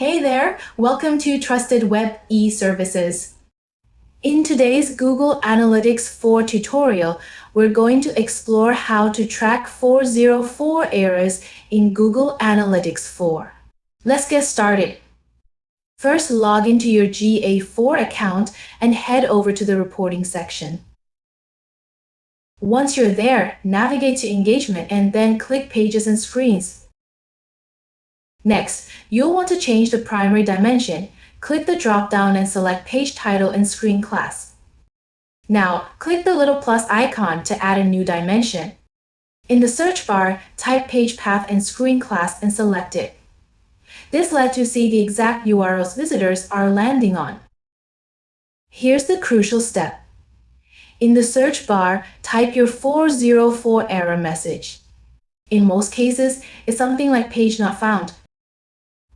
Hey there, welcome to Trusted Web e-Services. In today's Google Analytics 4 tutorial, we're going to explore how to track 404 errors in Google Analytics 4. Let's get started. First, log into your GA4 account and head over to the reporting section. Once you're there, navigate to Engagement and then click Pages and Screens. Next, you'll want to change the primary dimension. Click the drop-down and select Page Title and Screen Class. Now, click the little plus icon to add a new dimension. In the search bar, type Page Path and Screen Class and select it. This lets you see the exact URLs visitors are landing on. Here's the crucial step. In the search bar, type your 404 error message. In most cases, it's something like page not found.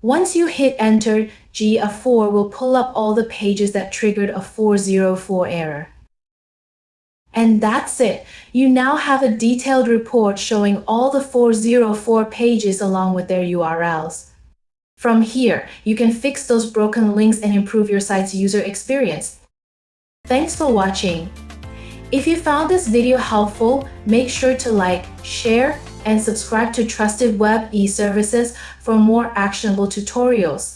Once you hit enter, GA4 will pull up all the pages that triggered a 404 error. And that's it. You now have a detailed report showing all the 404 pages along with their URLs. From here, you can fix those broken links and improve your site's user experience. Thanks for watching. If you found this video helpful, make sure to like, share, and subscribe to Trusted Web e-Services for more actionable tutorials.